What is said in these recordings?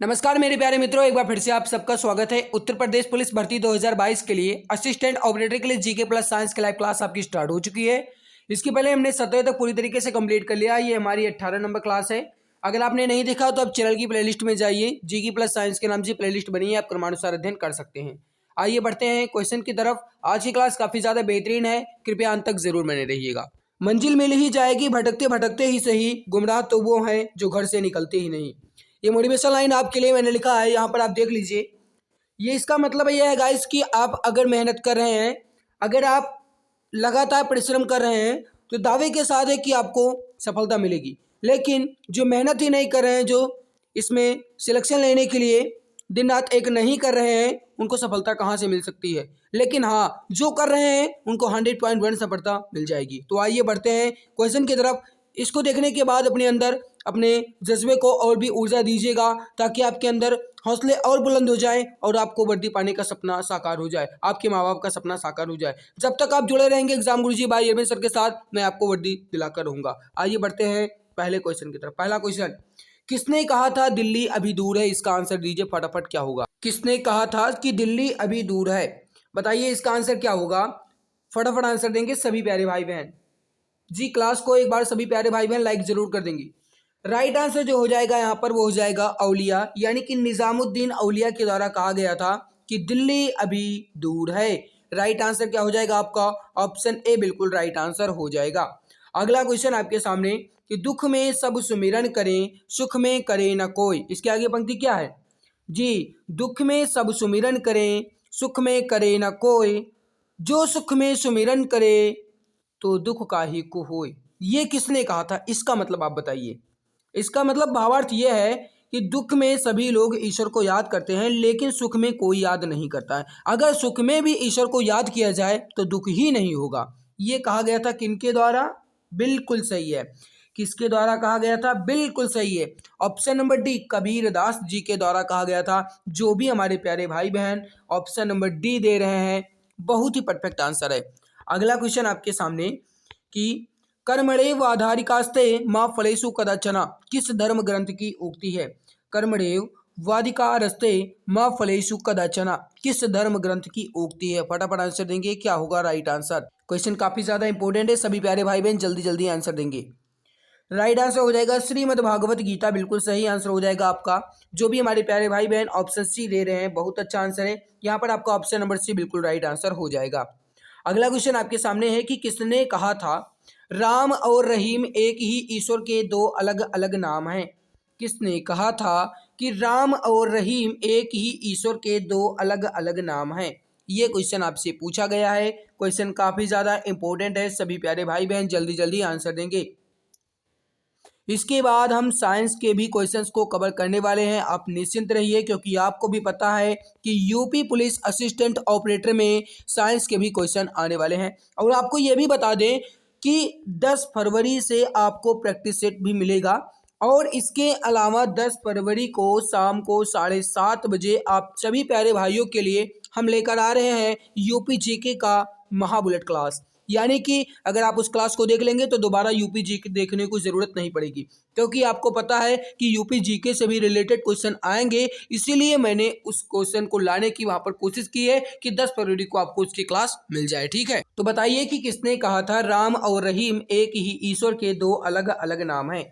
नमस्कार मेरे प्यारे मित्रों, एक बार फिर से आप सबका स्वागत है। उत्तर प्रदेश पुलिस भर्ती 2022 के लिए असिस्टेंट ऑपरेटर के लिए जीके प्लस साइंस की लाइव क्लास आपकी स्टार्ट हो चुकी है। इसके पहले हमने 17 तक पूरी तरीके से कंप्लीट कर लिया। ये हमारी 18 नंबर क्लास है। अगर आपने नहीं देखा तो आप चैनल की प्लेलिस्ट में जाइए, जीके प्लस साइंस के नाम से प्लेलिस्ट बनी है, आप क्रमानुसार अध्ययन कर सकते हैं। आइए बढ़ते हैं क्वेश्चन की तरफ। आज की क्लास काफी ज्यादा बेहतरीन है, कृपया अंत तक जरूर बने रहिएगा। मंजिल मिल ही जाएगी भटकते भटकते ही सही, गुमराह तो वो हैं जो घर से निकलते ही नहीं। ये मोटिवेशन लाइन आपके लिए मैंने लिखा है, यहाँ पर आप देख लीजिए। ये इसका मतलब ये है गाइस कि आप अगर मेहनत कर रहे हैं, अगर आप लगातार परिश्रम कर रहे हैं तो दावे के साथ है कि आपको सफलता मिलेगी। लेकिन जो मेहनत ही नहीं कर रहे हैं, जो इसमें सिलेक्शन लेने के लिए दिन रात एक नहीं कर रहे हैं, उनको सफलता कहाँ से मिल सकती है। लेकिन हाँ, जो कर रहे हैं उनको 100.1 सफलता मिल जाएगी। तो आइए बढ़ते हैं क्वेश्चन की तरफ। इसको देखने के बाद अपने अंदर अपने जज्बे को और भी ऊर्जा दीजिएगा, ताकि आपके अंदर हौसले और बुलंद हो जाए और आपको वर्दी पाने का सपना साकार हो जाए, आपके माँ बाप का सपना साकार हो जाए। जब तक आप जुड़े रहेंगे एग्जाम गुरुजी भाई अरविंद सर के साथ, मैं आपको वर्दी दिलाकर रहूंगा। आइए बढ़ते हैं पहले क्वेश्चन की तरफ। पहला क्वेश्चन, किसने कहा था दिल्ली अभी दूर है? इसका आंसर दीजिए फटाफट, क्या होगा? किसने कहा था कि दिल्ली अभी दूर है? बताइए इसका आंसर क्या होगा? फटाफट आंसर देंगे सभी प्यारे भाई बहन जी। क्लास को एक बार सभी प्यारे भाई बहन लाइक जरूर कर देंगे। राइट आंसर जो हो जाएगा यहाँ पर वो हो जाएगा औलिया, यानी कि निजामुद्दीन औलिया के द्वारा कहा गया था कि दिल्ली अभी दूर है। राइट आंसर क्या हो जाएगा आपका? ऑप्शन ए बिल्कुल राइट आंसर हो जाएगा। अगला क्वेश्चन आपके सामने कि दुख में सब सुमिरन करें, सुख में करे न कोई। इसके आगे पंक्ति क्या है जी? दुख में सब सुमिरन करें, सुख में करे न कोई, जो सुख में सुमिरन करे तो दुख काहे को होए। ये किसने कहा था? इसका मतलब आप बताइए। इसका मतलब भावार्थ यह है कि दुख में सभी लोग ईश्वर को याद करते हैं, लेकिन सुख में कोई याद नहीं करता है। अगर सुख में भी ईश्वर को याद किया जाए तो दुख ही नहीं होगा। ये कहा गया था किनके द्वारा? बिल्कुल सही है। किसके द्वारा कहा गया था? बिल्कुल सही है, option number D, Kabir Das ji के द्वारा कहा गया था। जो भी हमारे प्यारे भाई बहन ऑप्शन नंबर डी दे रहे हैं, बहुत ही परफेक्ट आंसर है। अगला क्वेश्चन आपके सामने कि कर्मणेव वाधिकास्ते माँ फलेषु कदाचन किस धर्म ग्रंथ की उक्ति है? कर्मणेव वाधिकारस्ते माँ फलेषु कदाचन किस धर्म ग्रंथ की उक्ति है? फटाफट आंसर देंगे, क्या होगा राइट आंसर? क्वेश्चन काफी ज्यादा इंपॉर्टेंट है, सभी प्यारे भाई बहन जल्दी जल्दी आंसर देंगे। राइट आंसर हो जाएगा श्रीमद् भागवत गीता, बिल्कुल सही आंसर हो जाएगा आपका। जो भी हमारे प्यारे भाई बहन ऑप्शन सी दे रहे हैं, बहुत अच्छा आंसर है। यहाँ पर आपका ऑप्शन नंबर सी बिल्कुल राइट आंसर हो जाएगा। अगला क्वेश्चन आपके सामने है कि किसने कहा था राम और रहीम एक ही ईश्वर के दो अलग अलग नाम हैं? किसने कहा था कि राम और रहीम एक ही ईश्वर के दो अलग अलग नाम हैं? ये क्वेश्चन आपसे पूछा गया है। क्वेश्चन काफी ज्यादा इंपॉर्टेंट है, सभी प्यारे भाई बहन जल्दी जल्दी आंसर देंगे। इसके बाद हम साइंस के भी क्वेश्चंस को कवर करने वाले हैं। आप निश्चिंत रहिए, क्योंकि आपको भी पता है कि यूपी पुलिस असिस्टेंट ऑपरेटर में साइंस के भी क्वेश्चन आने वाले हैं। और आपको ये भी बता दें कि 10 फरवरी से आपको प्रैक्टिस सेट भी मिलेगा, और इसके अलावा 10 फरवरी को शाम को 7:30 बजे आप सभी प्यारे भाइयों के लिए हम लेकर आ रहे हैं यूपी जीके का महाबुलेट क्लास। यानी कि अगर आप उस क्लास को देख लेंगे तो दोबारा यूपी जीके देखने की जरूरत नहीं पड़ेगी, क्योंकि आपको पता है कि यूपी जीके से भी रिलेटेड क्वेश्चन आएंगे। इसीलिए मैंने उस क्वेश्चन को लाने की वहां पर कोशिश की है कि 10 फरवरी को आपको उसकी क्लास मिल जाए। ठीक है, तो बताइए कि किसने कहा था राम और रहीम एक ही ईश्वर के दो अलग अलग नाम है?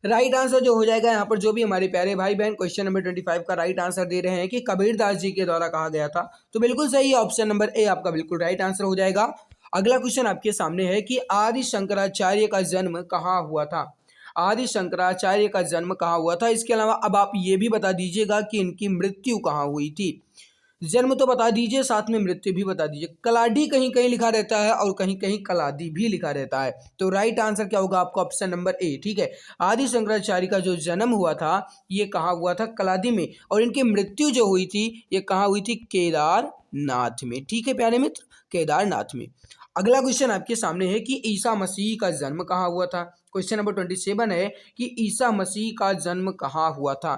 राइट आंसर जो हो जाएगा यहाँ पर, जो भी हमारे प्यारे भाई बहन क्वेश्चन नंबर 25 का राइट आंसर दे रहे हैं कि कबीरदास जी के द्वारा कहा गया था, तो बिल्कुल सही है, ऑप्शन नंबर ए आपका बिल्कुल राइट आंसर हो जाएगा। अगला क्वेश्चन आपके सामने है कि आदि शंकराचार्य का जन्म कहाँ हुआ था? आदि शंकराचार्य का जन्म कहाँ हुआ था? इसके अलावा अब आप ये भी बता दीजिएगा कि इनकी मृत्यु कहाँ हुई थी। जन्म तो बता दीजिए, साथ में मृत्यु भी बता दीजिए। कलाडी कहीं कहीं लिखा रहता है और कहीं कहीं कलादी भी लिखा रहता है, तो राइट आंसर क्या होगा आपका? Option number A. ठीक है, आदि शंकराचार्य का जो जन्म हुआ था ये कहाँ हुआ था? कलादी में। और इनकी मृत्यु जो हुई थी ये कहाँ हुई थी? केदारनाथ में। ठीक है प्यारे मित्र, केदारनाथ में। अगला क्वेश्चन आपके सामने है कि ईसा मसीह का जन्म कहाँ हुआ था? क्वेश्चन नंबर 27 है कि ईसा मसीह का जन्म कहाँ हुआ था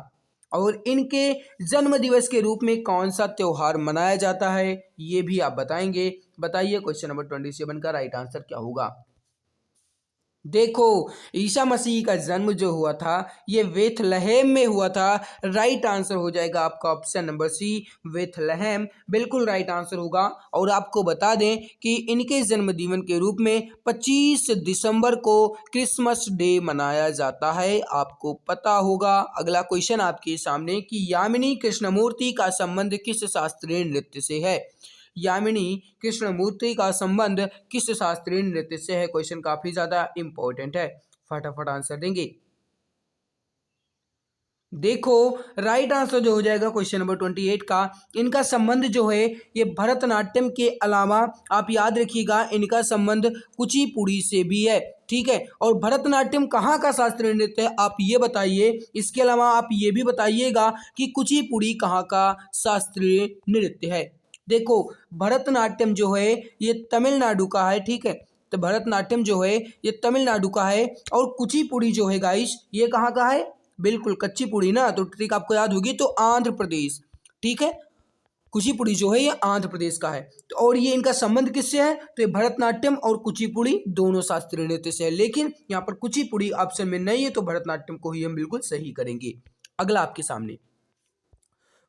और इनके जन्म दिवस के रूप में कौन सा त्योहार मनाया जाता है, ये भी आप बताएंगे। बताइए क्वेश्चन नंबर 27 का राइट आंसर क्या होगा? देखो, ईसा मसीह का जन्म जो हुआ था ये बेथलेहम में हुआ था। राइट आंसर हो जाएगा आपका ऑप्शन नंबर सी, बेथलेहम बिल्कुल राइट आंसर होगा। और आपको बता दें कि इनके जन्मदिन के रूप में 25 दिसंबर को क्रिसमस डे मनाया जाता है, आपको पता होगा। अगला क्वेश्चन आपके सामने कि यामिनी कृष्णमूर्ति का संबंध किस शास्त्रीय नृत्य से है। यामिनी कृष्णमूर्ति का संबंध किस शास्त्रीय नृत्य से है। क्वेश्चन काफी ज्यादा इंपॉर्टेंट है, फटाफट आंसर देंगे। देखो, राइट आंसर जो हो जाएगा क्वेश्चन नंबर 28 का, इनका संबंध जो है ये भरतनाट्यम के अलावा आप याद रखिएगा इनका संबंध कुचिपुड़ी से भी है। ठीक है, और भरतनाट्यम कहाँ का शास्त्रीय नृत्य है आप ये बताइए। इसके अलावा आप ये भी बताइएगा कि कुचिपुड़ी कहाँ का शास्त्रीय नृत्य है। देखो, भरतनाट्यम जो है ये तमिलनाडु का है। ठीक है, तो भरतनाट्यम जो है ये तमिलनाडु का है, और कुचिपुड़ी जो है गाइस ये कहाँ का है। बिल्कुल कच्ची पुड़ी ना, तो ट्रिक आपको याद होगी, तो आंध्र प्रदेश। ठीक है, कुचिपुड़ी जो है ये आंध्र प्रदेश का है। तो और ये इनका संबंध किससे है, तो ये भरतनाट्यम और कुचिपुड़ी दोनों शास्त्रीय नृत्य से है, लेकिन यहाँ पर कुचिपुड़ी ऑप्शन में नहीं है, तो भरतनाट्यम को ही हम बिल्कुल सही करेंगे। अगला आपके सामने,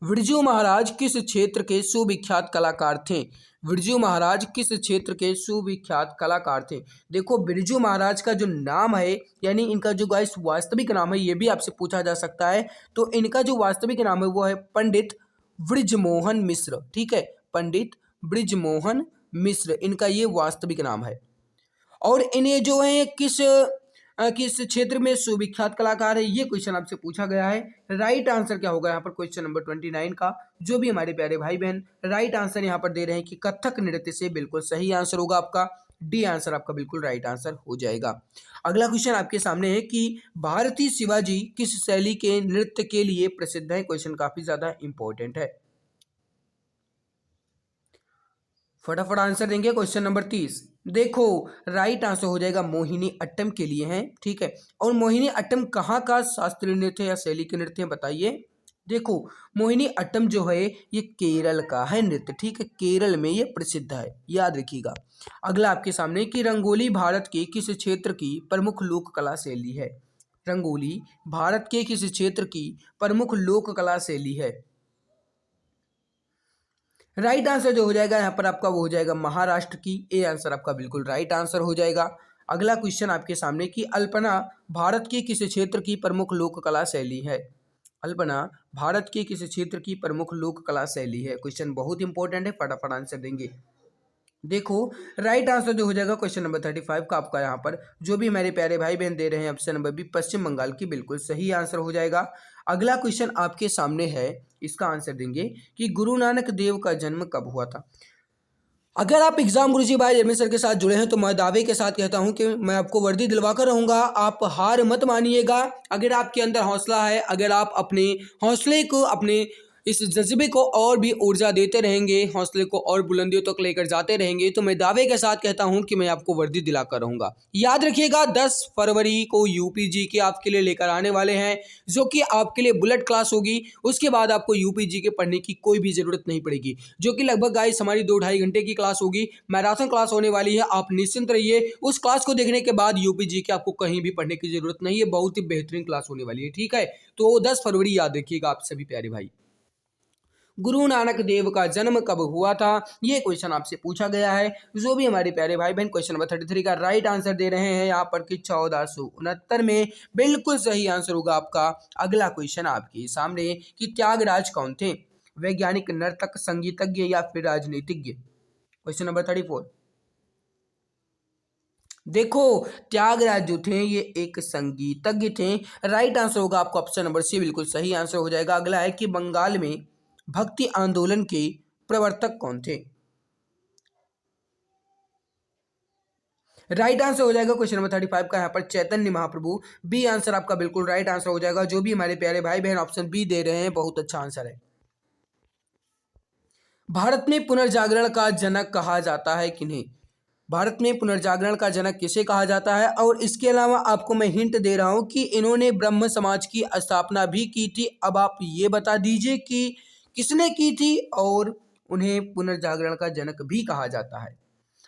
बिरजू महाराज किस क्षेत्र के सुविख्यात कलाकार थे। बिरजू महाराज किस क्षेत्र के सुविख्यात कलाकार थे। देखो, बिरजू महाराज का जो नाम है, यानी इनका जो गाइस वास्तविक नाम है, ये भी आपसे पूछा जा सकता है। तो इनका जो वास्तविक नाम है वो है पंडित ब्रिजमोहन मिश्र। ठीक है, पंडित ब्रिजमोहन मिश्र इनका ये वास्तविक नाम है। और इन्हें जो है किस क्षेत्र में सुविख्यात कलाकार है, ये क्वेश्चन आपसे पूछा गया है। राइट आंसर क्या होगा यहाँ पर क्वेश्चन नंबर 29 का, जो भी हमारे प्यारे भाई बहन राइट आंसर यहाँ पर दे रहे हैं कि कथक नृत्य से, बिल्कुल सही आंसर होगा आपका डी आंसर, आपका बिल्कुल राइट आंसर हो जाएगा। अगला क्वेश्चन आपके सामने है कि भारतीय शिवाजी किस शैली के नृत्य के लिए प्रसिद्ध है। क्वेश्चन काफी ज्यादा इंपॉर्टेंट है, फटाफट आंसर देंगे। क्वेश्चन नंबर 30, देखो राइट आंसर हो जाएगा मोहिनी अट्टम के लिए है। ठीक है, और मोहिनी अट्टम कहाँ का शास्त्रीय नृत्य या शैली के नृत्य है बताइए। देखो, मोहिनी अट्टम जो है ये केरल का है नृत्य। ठीक है, केरल में ये प्रसिद्ध है, याद रखिएगा। अगला आपके सामने कि रंगोली भारत के किस क्षेत्र की प्रमुख लोक कला शैली है। रंगोली भारत के किस क्षेत्र की प्रमुख लोक कला शैली है। राइट आंसर जो हो जाएगा यहाँ पर आपका वो हो जाएगा महाराष्ट्र की, ए आंसर आपका बिल्कुल राइट आंसर हो जाएगा। अगला क्वेश्चन आपके सामने कि अल्पना भारत के किस क्षेत्र की प्रमुख लोक कला शैली है। अल्पना भारत के किस क्षेत्र की प्रमुख लोक कला शैली है। क्वेश्चन बहुत इंपॉर्टेंट है, फटाफट आंसर देंगे। देखो, राइट आंसर जो हो जाएगा क्वेश्चन नंबर 35 का आपका यहाँ पर, जो भी हमारे प्यारे भाई बहन दे रहे हैं ऑप्शन नंबर बी पश्चिम बंगाल की, बिल्कुल सही आंसर हो जाएगा। अगला क्वेश्चन आपके सामने है, इसका आंसर देंगे कि गुरु नानक देव का जन्म कब हुआ था। अगर आप एग्जाम गुरुजी भाई एम सर के साथ जुड़े हैं तो मैं दावे के साथ कहता हूं कि मैं आपको वर्दी दिलवा कर रहूंगा, आप हार मत मानिएगा। अगर आपके अंदर हौसला है, अगर आप अपने हौसले को, अपने इस जज्बे को और भी ऊर्जा देते रहेंगे, हौसले को और बुलंदियों तक लेकर जाते रहेंगे, तो मैं दावे के साथ कहता हूं कि मैं आपको वर्दी दिलाकर रहूंगा। याद रखिएगा 10 फरवरी को यूपीजी के आपके लिए लेकर आने वाले हैं, जो कि आपके लिए बुलेट क्लास होगी। उसके बाद आपको यूपीजी के पढ़ने की कोई भी जरूरत नहीं पड़ेगी, जो कि लगभग गाइस हमारी 2-2.5 घंटे की क्लास होगी। मैराथन क्लास होने वाली है, आप निश्चिंत रहिए। उस क्लास को देखने के बाद यूपीजी के आपको कहीं भी पढ़ने की जरूरत नहीं है, बहुत ही बेहतरीन क्लास होने वाली है। ठीक है, तो 10 फरवरी याद रखिएगा आप सभी प्यारे भाई। गुरु नानक देव का जन्म कब हुआ था, ये क्वेश्चन आपसे पूछा गया है। जो भी हमारे प्यारे भाई बहन क्वेश्चन नंबर 33 का राइट आंसर दे रहे हैं यहाँ पर कि 1469 में, बिल्कुल सही आंसर होगा आपका। अगला क्वेश्चन आपके सामने कि त्यागराज कौन थे, वैज्ञानिक, नर्तक, संगीतज्ञ या फिर राजनीतिज्ञ। क्वेश्चन नंबर 34, देखो त्यागराज जो थे ये एक संगीतज्ञ थे। राइट आंसर होगा आपका ऑप्शन नंबर सी, बिल्कुल सही आंसर हो जाएगा। अगला है कि बंगाल में भक्ति आंदोलन के प्रवर्तक कौन थे। राइट आंसर हो जाएगा क्वेश्चन नंबर 35 का यहाँ पर चैतन्य महाप्रभु, बी आंसर आपका बिल्कुल राइट आंसर हो जाएगा। जो भी हमारे प्यारे भाई बहन ऑप्शन बी दे रहे हैं, बहुत अच्छा आंसर है। भारत में पुनर्जागरण का जनक कहा जाता है किन्हें। भारत में पुनर्जागरण का जनक किसे कहा जाता है। और इसके अलावा आपको मैं हिंट दे रहा हूं कि इन्होंने ब्रह्म समाज की स्थापना भी की थी। अब आप ये बता दीजिए कि किसने की थी और उन्हें पुनर्जागरण का जनक भी कहा जाता है।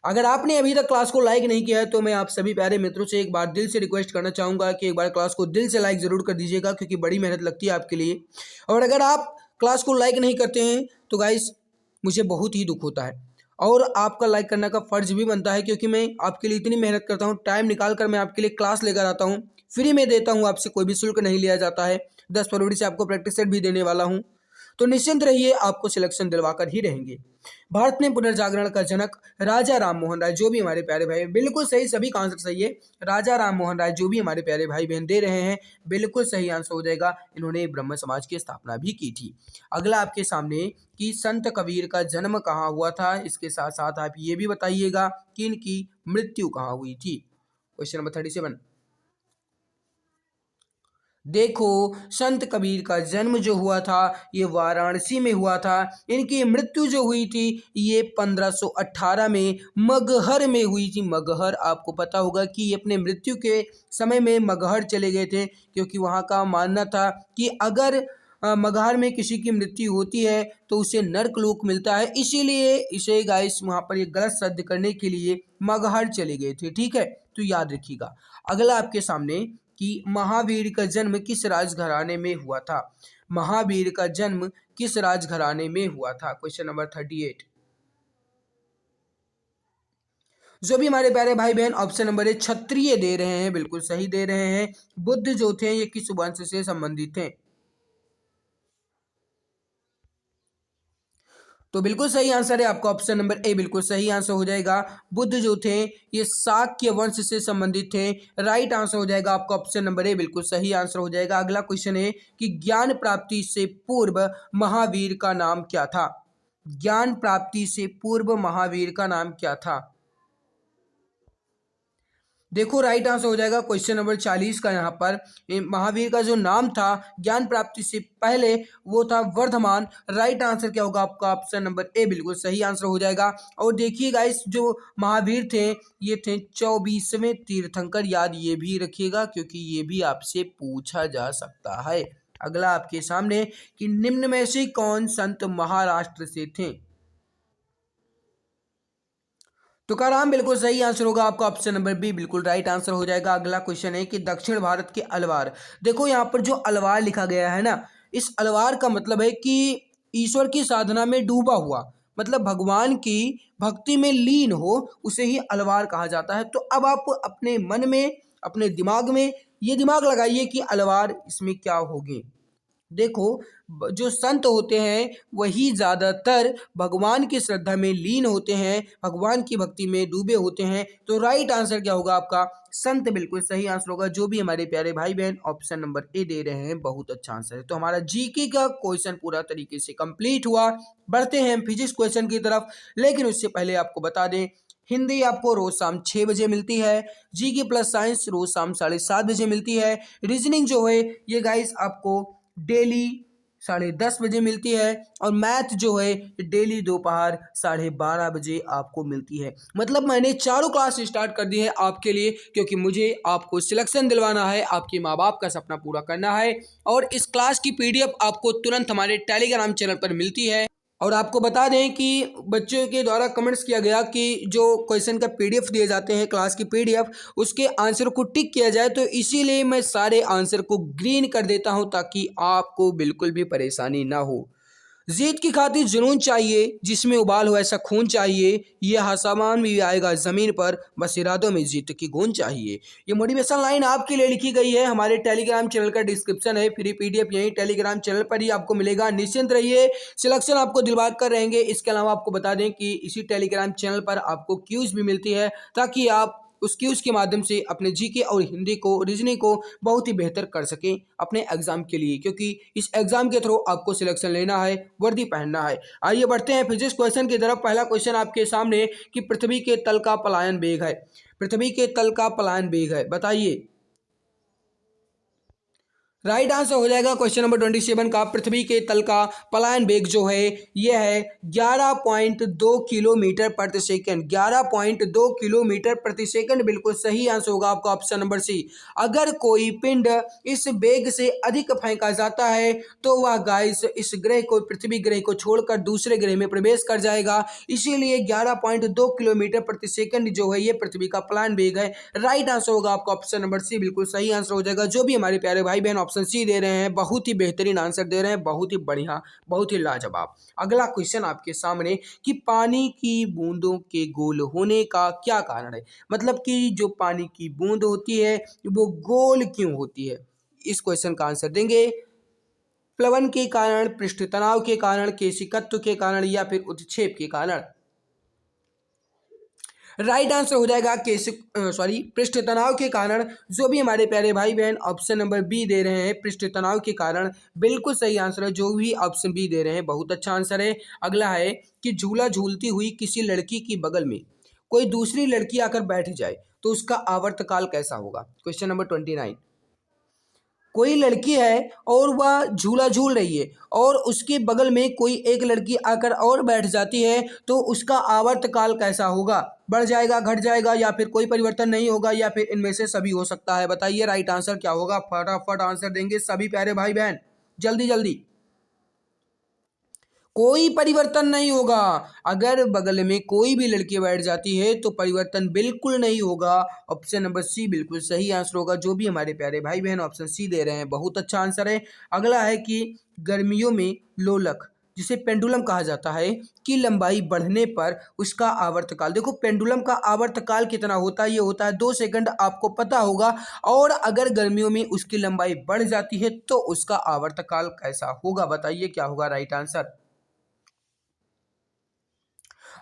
अगर आपने अभी तक क्लास को लाइक नहीं किया है तो मैं आप सभी प्यारे मित्रों से एक बार दिल से रिक्वेस्ट करना चाहूँगा कि एक बार क्लास को दिल से लाइक ज़रूर कर दीजिएगा, क्योंकि बड़ी मेहनत लगती है आपके लिए। और अगर आप क्लास को लाइक नहीं करते हैं तो गाइस मुझे बहुत ही दुख होता है, और आपका लाइक करने का फ़र्ज़ भी बनता है, क्योंकि मैं आपके लिए इतनी मेहनत करता हूँ, टाइम निकाल कर मैं आपके लिए क्लास लेकर आता हूँ, फ्री में देता हूँ, आपसे कोई भी शुल्क नहीं लिया जाता है। 10 फरवरी से आपको प्रैक्टिस सेट भी देने वाला हूँ, तो निश्चिंत रहिए, आपको सिलेक्शन दिलवाकर ही रहेंगे। भारत में पुनर्जागरण का जनक राजा राम मोहन राय, जो भी हमारे प्यारे भाई, बिल्कुल सही, सभी का आंसर सही है। राजा राम मोहन राय, जो भी हमारे प्यारे भाई बहन दे रहे हैं, बिल्कुल सही आंसर हो जाएगा। इन्होंने ब्रह्म समाज की स्थापना भी की थी। अगला आपके सामने कि संत कबीर का जन्म कहाँ हुआ था, इसके साथ साथ आप ये भी बताइएगा कि इनकी मृत्यु कहाँ हुई थी। Question number 37। देखो, संत कबीर का जन्म जो हुआ था ये वाराणसी में हुआ था। इनकी मृत्यु जो हुई थी ये 1518 में मगहर में हुई थी। मगहर, आपको पता होगा कि ये अपने मृत्यु के समय में मगहर चले गए थे, क्योंकि वहाँ का मानना था कि अगर मगहर में किसी की मृत्यु होती है तो उसे नर्कलोक मिलता है, इसीलिए इसे गाइस वहाँ पर ये गलत सिद्ध करने के लिए मगहर चले गए थे। ठीक है, तो याद रखिएगा। अगला आपके सामने कि महावीर का जन्म किस राजघराने में हुआ था। महावीर का जन्म किस राजघराने में हुआ था। Question number 38। जो भी हमारे प्यारे भाई बहन ऑप्शन नंबर ए क्षत्रिय दे रहे हैं, बिल्कुल सही दे रहे हैं। बुद्ध जो थे ये किस वंश से संबंधित थे। तो बिल्कुल सही आंसर है आपका ऑप्शन नंबर ए, बिल्कुल सही आंसर हो जाएगा। बुद्ध जो थे ये शाक्य वंश से संबंधित थे। राइट आंसर हो जाएगा आपका ऑप्शन नंबर ए, बिल्कुल सही आंसर हो जाएगा। अगला क्वेश्चन है कि ज्ञान प्राप्ति से पूर्व महावीर का नाम क्या था। ज्ञान प्राप्ति से पूर्व महावीर का नाम क्या था। देखो, राइट आंसर हो जाएगा क्वेश्चन नंबर 40 का। यहाँ पर महावीर का जो नाम था ज्ञान प्राप्ति से पहले वो था वर्धमान। राइट आंसर क्या होगा आपका ऑप्शन नंबर ए, बिल्कुल सही आंसर हो जाएगा। और देखिए गाइस, जो महावीर थे ये थे 24वें तीर्थंकर, याद ये भी रखिएगा क्योंकि ये भी आपसे पूछा जा सकता है। अगला आपके सामने कि निम्न में से कौन संत महाराष्ट्र से थे। तुकाराम, बिल्कुल सही आंसर होगा आपका ऑप्शन नंबर बी, बिल्कुल राइट आंसर हो जाएगा। अगला क्वेश्चन है कि दक्षिण भारत के अलवार। देखो यहाँ पर जो अलवार लिखा गया है ना, इस अलवार का मतलब है कि ईश्वर की साधना में डूबा हुआ, मतलब भगवान की भक्ति में लीन हो, उसे ही अलवार कहा जाता है। तो अब आप अपने मन में, अपने दिमाग में ये दिमाग लगाइए कि अलवार इसमें क्या होगी। देखो, जो संत होते हैं वही ज़्यादातर भगवान की श्रद्धा में लीन होते हैं, भगवान की भक्ति में डूबे होते हैं। तो राइट आंसर क्या होगा आपका, संत, बिल्कुल सही आंसर होगा। जो भी हमारे प्यारे भाई बहन ऑप्शन नंबर ए दे रहे हैं, बहुत अच्छा आंसर है। तो हमारा जीके का क्वेश्चन पूरा तरीके से कंप्लीट हुआ। बढ़ते हैं फिजिक्स क्वेश्चन की तरफ, लेकिन उससे पहले आपको बता दें हिंदी आपको रोज शाम 6 बजे मिलती है। जीके प्लस साइंस रोज शाम 7:30 बजे मिलती है। रीजनिंग जो है ये गाइस आपको डेली 10:30 बजे मिलती है। और मैथ जो है डेली दोपहर 12:30 बजे आपको मिलती है। मतलब मैंने चारों क्लास स्टार्ट कर दी है आपके लिए, क्योंकि मुझे आपको सिलेक्शन दिलवाना है, आपके माँ बाप का सपना पूरा करना है। और इस क्लास की पीडीएफ आपको तुरंत हमारे टेलीग्राम चैनल पर मिलती है। और आपको बता दें कि बच्चों के द्वारा कमेंट्स किया गया कि जो क्वेश्चन का पीडीएफ दिए जाते हैं, क्लास की पीडीएफ, उसके आंसर को टिक किया जाए, तो इसीलिए मैं सारे आंसर को ग्रीन कर देता हूं ताकि आपको बिल्कुल भी परेशानी ना हो। जीत की खातिर जुनून चाहिए, जिसमें उबाल हो ऐसा खून चाहिए, यह आसमान भी आएगा ज़मीन पर, बस इरादों में जीत की गूंज चाहिए। ये मोटिवेशन लाइन आपके लिए लिखी गई है। हमारे टेलीग्राम चैनल का डिस्क्रिप्शन है, फ्री पीडीएफ यही टेलीग्राम चैनल पर ही आपको मिलेगा। निश्चिंत रहिए, सिलेक्शन आपको दिलवा कर रहेंगे। इसके अलावा आपको बता दें कि इसी टेलीग्राम चैनल पर आपको क्यूज भी मिलती है, ताकि आप उस क्यूज के माध्यम से अपने जीके और हिंदी को, रीजनिंग को बहुत ही बेहतर कर सकें अपने एग्जाम के लिए, क्योंकि इस एग्जाम के थ्रू आपको सिलेक्शन लेना है, वर्दी पहनना है। आइए बढ़ते हैं फिजिक्स क्वेश्चन की तरफ। पहला क्वेश्चन आपके सामने कि पृथ्वी के तल का पलायन वेग है। पृथ्वी के तल का पलायन वेग है, बताइए। राइट आंसर हो जाएगा क्वेश्चन नंबर 27 का। पृथ्वी के तल का पलायन वेग जो है ये है 11.2 किलोमीटर प्रति सेकंड। 11.2 किलोमीटर प्रति सेकंड बिल्कुल सही आंसर होगा आपका ऑप्शन नंबर सी। अगर कोई पिंड इस वेग से अधिक फेंका जाता है तो वह गाइस इस ग्रह को, पृथ्वी ग्रह को छोड़कर दूसरे ग्रह में प्रवेश कर जाएगा। इसीलिए 11.2 किलोमीटर प्रति सेकंड जो है ये पृथ्वी का पलायन वेग है। राइट आंसर होगा आपका ऑप्शन नंबर सी, बिल्कुल सही आंसर हो जाएगा। जो भी हमारे प्यारे भाई बहन ऑप्शन सी दे रहे हैं, बहुत ही बेहतरीन आंसर दे रहे हैं, बहुत ही बढ़िया, बहुत ही लाजवाब। अगला क्वेश्चन आपके सामने कि पानी की बूंदों के गोल होने का क्या कारण है। मतलब कि जो पानी की बूंद होती है वो गोल क्यों होती है। इस क्वेश्चन का आंसर देंगे प्लवन के कारण, पृष्ठ तनाव के कारण, केशिकत्व के कारण या फिर उत्क्षेप के कारण। राइट आंसर हो जाएगा पृष्ठ तनाव के कारण। जो भी हमारे प्यारे भाई बहन ऑप्शन नंबर बी दे रहे हैं पृष्ठ तनाव के कारण, बिल्कुल सही आंसर है। जो भी ऑप्शन बी दे रहे हैं बहुत अच्छा आंसर है। अगला है कि झूला झूलती हुई किसी लड़की की बगल में कोई दूसरी लड़की आकर बैठ जाए तो उसका आवर्तकाल कैसा होगा। Question number 29। कोई लड़की है और वह झूला झूल रही है और उसके बगल में कोई एक लड़की आकर और बैठ जाती है तो उसका आवर्तकाल कैसा होगा। बढ़ जाएगा, घट जाएगा या फिर कोई परिवर्तन नहीं होगा या फिर इनमें से सभी हो सकता है। बताइए राइट आंसर क्या होगा। फटाफट आंसर देंगे सभी प्यारे भाई बहन, जल्दी जल्दी। कोई परिवर्तन नहीं होगा। अगर बगल में कोई भी लड़की बैठ जाती है तो परिवर्तन बिल्कुल नहीं होगा। ऑप्शन नंबर सी बिल्कुल सही आंसर होगा। जो भी हमारे प्यारे भाई बहन ऑप्शन सी दे रहे हैं बहुत अच्छा आंसर है। अगला है कि गर्मियों में लोलक जिसे पेंडुलम कहा जाता है की लंबाई बढ़ने पर उसका आवर्तकाल। देखो पेंडुलम का आवर्तकाल कितना होता है, ये होता है 2 सेकंड, आपको पता होगा। और अगर गर्मियों में उसकी लंबाई बढ़ जाती है तो उसका आवर्तकाल कैसा होगा। बताइए क्या होगा राइट आंसर।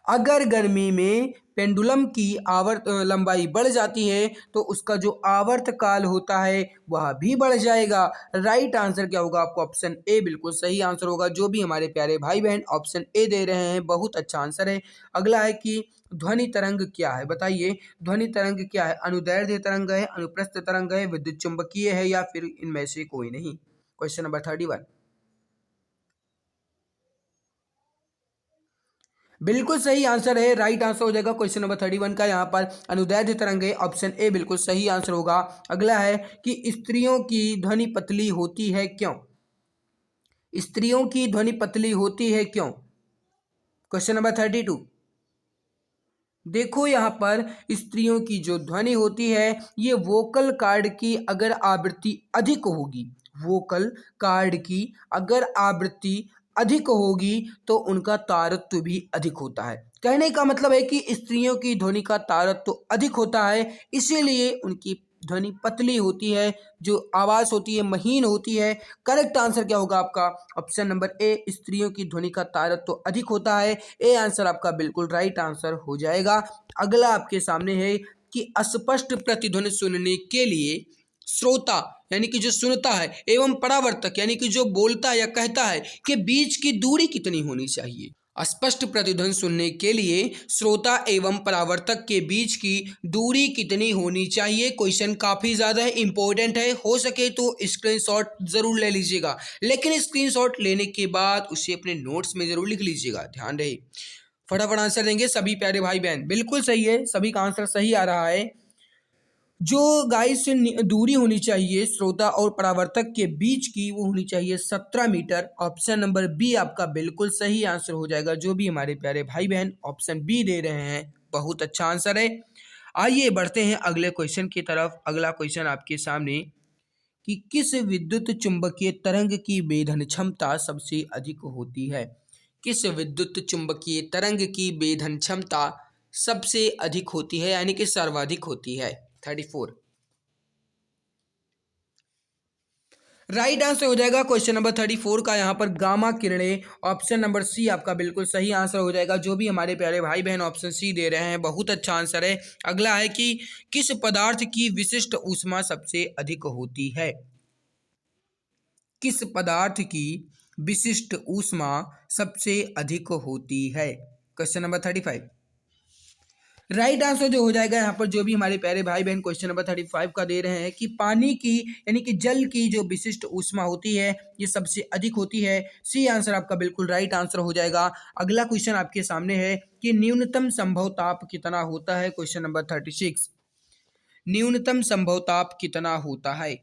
अगर गर्मी में पेंडुलम की आवर्त लंबाई बढ़ जाती है तो उसका जो आवर्तकाल होता है वह भी बढ़ जाएगा। राइट आंसर क्या होगा आपको ऑप्शन ए बिल्कुल सही आंसर होगा। जो भी हमारे प्यारे भाई बहन ऑप्शन ए दे रहे हैं बहुत अच्छा आंसर है। अगला है कि ध्वनि तरंग क्या है। बताइए ध्वनि तरंग क्या है। अनुदैर्ध्य तरंग है, अनुप्रस्थ तरंग है, विद्युत चुंबकीय है या फिर इनमें से कोई नहीं। Question number 31। बिल्कुल सही आंसर है। राइट आंसर हो जाएगा क्वेश्चन नंबर 31 का। यहाँ पर अनुदैर्ध्य तरंग है, ऑप्शन ए बिल्कुल सही आंसर होगा। अगला है कि स्त्रियों की ध्वनि पतली होती है क्यों। स्त्रियों की ध्वनि पतली होती है क्यों। Question number 32। देखो यहाँ पर स्त्रियों की जो ध्वनि होती है ये वोकल कार्ड की अगर आवृत्ति अधिक होगी, वोकल कार्ड की अगर आवृत्ति अधिक होगी तो उनका तारत्व भी अधिक होता है। कहने का मतलब है कि स्त्रियों की ध्वनि का तारत्व अधिक होता है, इसीलिए उनकी ध्वनि पतली होती है, जो आवाज होती है महीन होती है। करेक्ट आंसर क्या होगा आपका ऑप्शन नंबर ए, स्त्रियों की ध्वनि का तारत्व अधिक होता है। ए आंसर आपका बिल्कुल राइट आंसर हो जाएगा। अगला आपके सामने है कि अस्पष्ट प्रतिध्वनि सुनने के लिए श्रोता यानी कि जो सुनता है एवं परावर्तक यानी कि जो बोलता है या कहता है के बीच की दूरी कितनी होनी चाहिए। स्पष्ट प्रतिध्वनि सुनने के लिए श्रोता एवं परावर्तक के बीच की दूरी कितनी होनी चाहिए। क्वेश्चन काफी ज्यादा इंपॉर्टेंट है, हो सके तो स्क्रीनशॉट जरूर ले लीजिएगा, लेकिन स्क्रीनशॉट लेने के बाद उसे अपने नोट्स में जरूर लिख लीजिएगा, ध्यान रहे। फटाफट आंसर देंगे सभी प्यारे भाई बहन। बिल्कुल सही है, सभी का आंसर सही आ रहा है। जो गाइस से दूरी होनी चाहिए श्रोता और परावर्तक के बीच की वो होनी चाहिए 17 मीटर। ऑप्शन नंबर बी आपका बिल्कुल सही आंसर हो जाएगा। जो भी हमारे प्यारे भाई बहन ऑप्शन बी दे रहे हैं बहुत अच्छा आंसर है। आइए बढ़ते हैं अगले क्वेश्चन की तरफ। अगला क्वेश्चन आपके सामने कि किस विद्युत चुंबकीय तरंग की वेधन क्षमता सबसे अधिक होती है। किस विद्युत चुंबकीय तरंग की वेधन क्षमता सबसे अधिक होती है यानी कि सर्वाधिक होती है। 34। राइट आंसर हो जाएगा क्वेश्चन नंबर 34 का। यहाँ पर गामा किरणें। ऑप्शन नंबर सी आपका बिल्कुल सही आंसर हो जाएगा। जो भी हमारे प्यारे भाई बहन ऑप्शन सी दे रहे हैं बहुत अच्छा आंसर है। अगला है कि किस पदार्थ की विशिष्ट ऊष्मा सबसे अधिक होती है। किस पदार्थ की विशिष्ट ऊष्मा सबसे अधिक होती है। Question number 35। राइट आंसर जो हो जाएगा यहाँ पर जो भी हमारे प्यारे भाई बहन क्वेश्चन नंबर 35 का दे रहे हैं कि पानी की यानी कि जल की जो विशिष्ट ऊष्मा होती है ये सबसे अधिक होती है। सी आंसर आपका बिल्कुल राइट आंसर हो जाएगा। अगला क्वेश्चन आपके सामने है कि न्यूनतम संभव ताप कितना होता है। क्वेश्चन नंबर 36, न्यूनतम संभव ताप कितना होता है।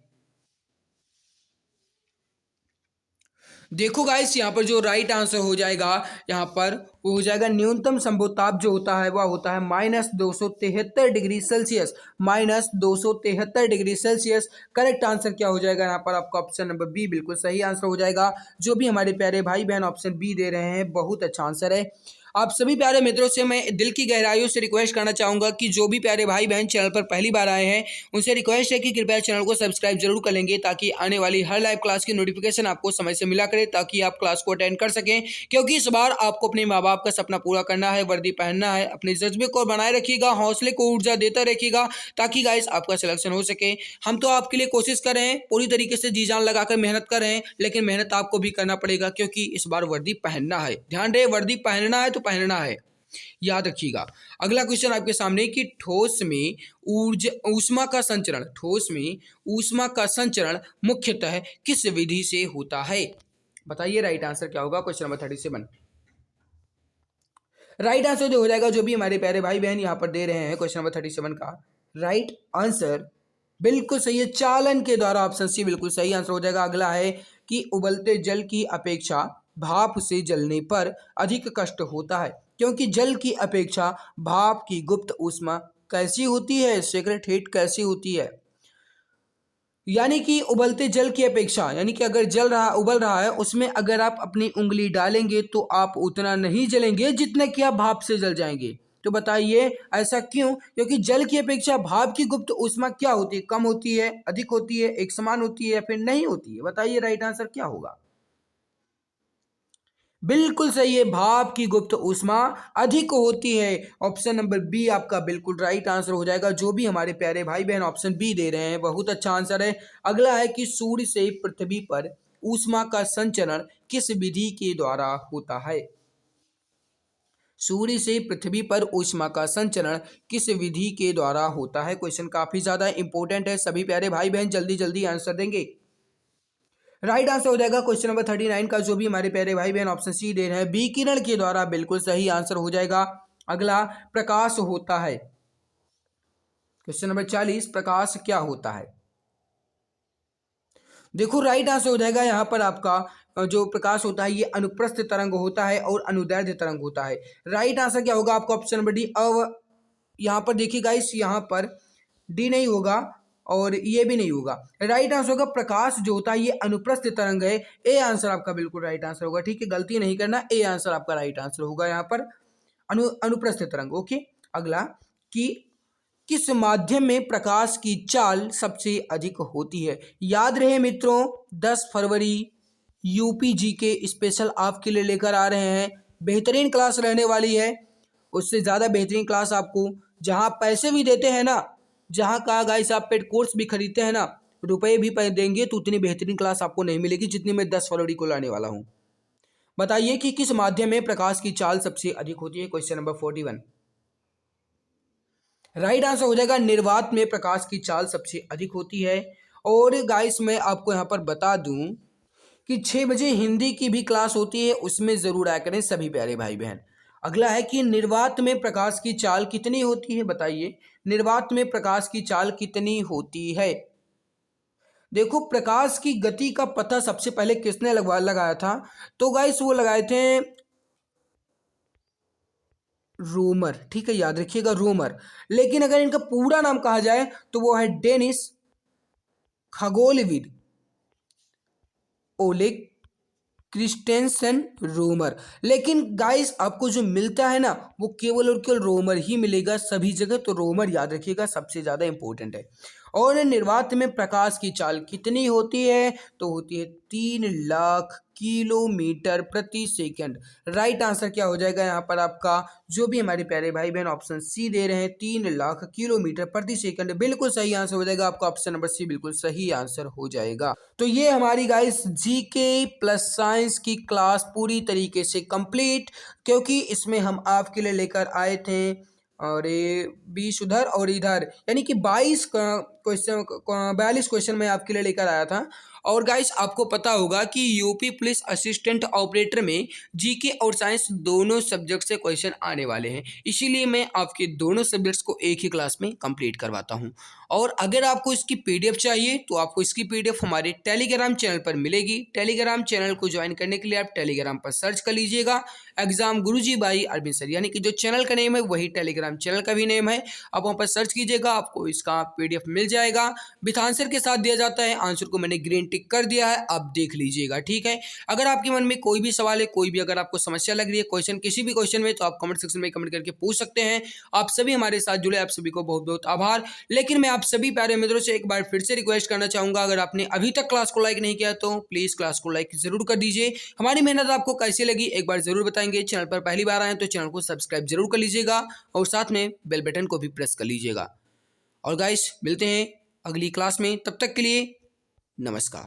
देखो गाइस यहाँ पर जो राइट आंसर हो जाएगा यहाँ पर वो हो जाएगा न्यूनतम संभव ताप जो होता है वह होता है -273 degree Celsius. -273 degree Celsius correct answer क्या हो जाएगा यहाँ पर आपका ऑप्शन नंबर बी बिल्कुल सही आंसर हो जाएगा। जो भी हमारे प्यारे भाई बहन ऑप्शन बी दे रहे हैं बहुत अच्छा आंसर है। आप सभी प्यारे मित्रों से मैं दिल की गहराइयों से रिक्वेस्ट करना चाहूंगा कि जो भी प्यारे भाई बहन चैनल पर पहली बार आए हैं उनसे रिक्वेस्ट है कि कृपया चैनल को सब्सक्राइब जरूर कर लेंगे ताकि आने वाली हर लाइव क्लास की नोटिफिकेशन आपको समय से मिला करे, ताकि आप क्लास को अटेंड कर सकें। क्योंकि इस बार आपको अपने माँ बाप का सपना पूरा करना है, वर्दी पहनना है। अपने जज्बे को बनाए रखिएगा, हौसले को ऊर्जा देता रखिएगा ताकि गाइस आपका सिलेक्शन हो सके। हम तो आपके लिए कोशिश कर रहे हैं, पूरी तरीके से जी जान लगाकर मेहनत कर रहे हैं, लेकिन मेहनत आपको भी करना पड़ेगा क्योंकि इस बार वर्दी पहनना है। ध्यान रहे, वर्दी पहनना है तो पहनना है, याद रखिएगा। अगला क्वेश्चन आपके सामने कि ठोस में ऊष्मा का संचरण मुख्यतः किस विधि से होता है। बताइए राइट आंसर क्या होगा। क्वेश्चन नंबर 37, राइट आंसर जो हो जाएगा जो भी हमारे प्यारे भाई बहन यहाँ पर दे रहे हैं क्वेश्चन नंबर 37 का राइट आंसर बिल्कुल सही है, चालन के द्वारा। ऑप्शन सी बिल्कुल सही आंसर हो जाएगा। अगला है कि उबलते जल की अपेक्षा भाप से जलने पर अधिक कष्ट होता है क्योंकि जल की अपेक्षा भाप की गुप्त ऊष्मा कैसी होती है, सीक्रेट हीट कैसी होती है। यानी कि उबलते जल की अपेक्षा, यानी कि अगर उबल रहा है उसमें अगर आप अपनी उंगली डालेंगे तो आप उतना नहीं जलेंगे जितना कि आप भाप से जल जाएंगे। तो बताइए ऐसा क्यों। क्योंकि जल की अपेक्षा भाप की गुप्त ऊष्मा क्या होती है, कम होती है, अधिक होती है, एक समान होती है या फिर नहीं होती है। बताइए राइट आंसर क्या होगा। बिल्कुल सही है, भाप की गुप्त ऊष्मा अधिक होती है। ऑप्शन नंबर बी आपका बिल्कुल राइट आंसर हो जाएगा। जो भी हमारे प्यारे भाई बहन ऑप्शन बी दे रहे हैं बहुत अच्छा आंसर है। अगला है कि सूर्य से पृथ्वी पर ऊष्मा का संचरण किस विधि के द्वारा होता है। सूर्य से पृथ्वी पर ऊष्मा का संचरण किस विधि के द्वारा होता है। क्वेश्चन काफी ज्यादा इंपॉर्टेंट है, सभी प्यारे भाई बहन जल्दी जल्दी आंसर देंगे। राइट आंसर हो जाएगा क्वेश्चन नंबर 39 का जो भी हमारे प्यारे भाई बहन ऑप्शन सी दे रहे हैं विकिरण के द्वारा, बिल्कुल सही आंसर हो जाएगा। अगला प्रकाश होता है। क्वेश्चन नंबर 40, प्रकाश क्या होता है। देखो राइट आंसर हो जाएगा यहाँ पर आपका जो प्रकाश होता है ये अनुप्रस्थ तरंग होता है और अनुदैर्ध्य तरंग होता है। राइट आंसर क्या होगा आपका ऑप्शन नंबर डी। अब यहाँ पर देखिए गाइस, यहाँ पर डी नहीं होगा और ये भी नहीं होगा। राइट आंसर होगा प्रकाश जो होता है ये अनुप्रस्थ तरंग है। ए आंसर आपका बिल्कुल राइट आंसर होगा। ठीक है, गलती नहीं करना, ए आंसर आपका राइट आंसर होगा यहाँ पर अनुप्रस्थ तरंग। ओके, अगला कि किस माध्यम में प्रकाश की चाल सबसे अधिक होती है। याद रहे मित्रों, 10 फरवरी यूपी जीके स्पेशल आपके लिए लेकर आ रहे हैं। बेहतरीन क्लास रहने वाली है, उससे ज़्यादा बेहतरीन क्लास आपको, जहां पैसे भी देते हैं ना, जहां का गाइस आप पेड कोर्स भी खरीदते हैं ना, रुपए भी देंगे तो उतनी बेहतरीन क्लास आपको नहीं मिलेगी जितनी मैं 10 फरवरी को लाने वाला हूं। बताइए कि किस माध्यम में प्रकाश की चाल सबसे अधिक होती है। क्वेश्चन नंबर 41, राइट आंसर हो जाएगा निर्वात में प्रकाश की चाल सबसे अधिक होती है। और गाइस मैं आपको यहाँ पर बता दूं कि 6 बजे हिंदी की भी क्लास होती है, उसमें जरूर आया करें सभी प्यारे भाई बहन। अगला है कि निर्वात में प्रकाश की चाल कितनी होती है। बताइए निर्वात में प्रकाश की चाल कितनी होती है। देखो प्रकाश की गति का पता सबसे पहले किसने लगाया था, तो गाइस वो लगाए थे रोमर। ठीक है, याद रखिएगा रोमर। लेकिन अगर इनका पूरा नाम कहा जाए तो वो है डेनिस खगोलविद ओलेग क्रिस्टेंसन रोमर। लेकिन गाइस आपको जो मिलता है ना वो केवल और केवल रोमर ही मिलेगा सभी जगह, तो रोमर याद रखिएगा सबसे ज्यादा इंपॉर्टेंट है। और निर्वात में प्रकाश की चाल कितनी होती है, तो होती है 3 लाख किलोमीटर प्रति सेकंड। राइट आंसर क्या हो जाएगा यहाँ पर आपका, जो भी हमारे प्यारे भाई बहन ऑप्शन सी दे रहे हैं 3 लाख किलोमीटर प्रति सेकंड, बिल्कुल सही आंसर हो जाएगा आपका ऑप्शन नंबर सी बिल्कुल सही आंसर हो जाएगा। तो ये हमारी गाइस जीके प्लस साइंस की क्लास पूरी तरीके से कंप्लीट, क्योंकि इसमें हम आपके लिए लेकर आए थे और ये 20 उधर और इधर, यानी कि 22 क्वेश्चन, 42 क्वेश्चन मैं आपके लिए लेकर आया था। और गाइस आपको पता होगा कि यूपी पुलिस असिस्टेंट ऑपरेटर में जीके और साइंस दोनों सब्जेक्ट से क्वेश्चन आने वाले हैं, इसीलिए मैं आपके दोनों सब्जेक्ट्स को एक ही क्लास में कंप्लीट करवाता हूं। और अगर आपको इसकी पीडीएफ चाहिए तो आपको इसकी पीडीएफ हमारे टेलीग्राम चैनल पर मिलेगी। टेलीग्राम चैनल को ज्वाइन करने के लिए आप टेलीग्राम पर सर्च कर लीजिएगा exam Guruji by Arvind sir, यानी कि जो चैनल का नेम है वही टेलीग्राम चैनल का भी नेम है। आप वहाँ पर सर्च कीजिएगा, आपको इसका पीडीएफ मिल जाएगा। विथ आंसर के साथ दिया जाता है, आंसर को मैंने ग्रीन टिक कर दिया है, आप देख लीजिएगा, ठीक है। अगर आपके मन में कोई भी सवाल है, कोई भी अगर आपको समस्या लग रही है क्वेश्चन किसी भी क्वेश्चन में, तो आप कमेंट सेक्शन में कमेंट करके पूछ सकते हैं। आप सभी हमारे साथ जुड़े, आप सभी को बहुत बहुत आभार। लेकिन मैं आप सभी प्यारे मित्रों से एक बार फिर से रिक्वेस्ट करना चाहूंगा, अगर आपने अभी तक क्लास को लाइक नहीं किया तो प्लीज क्लास को लाइक जरूर कर दीजिए। हमारी मेहनत आपको कैसी लगी एक बार जरूर बताएंगे। चैनल पर पहली बार आए तो चैनल को सब्सक्राइब जरूर कर लीजिएगा और साथ में बेल बटन को भी प्रेस कर लीजिएगा। और गाइस मिलते हैं अगली क्लास में, तब तक के लिए नमस्कार।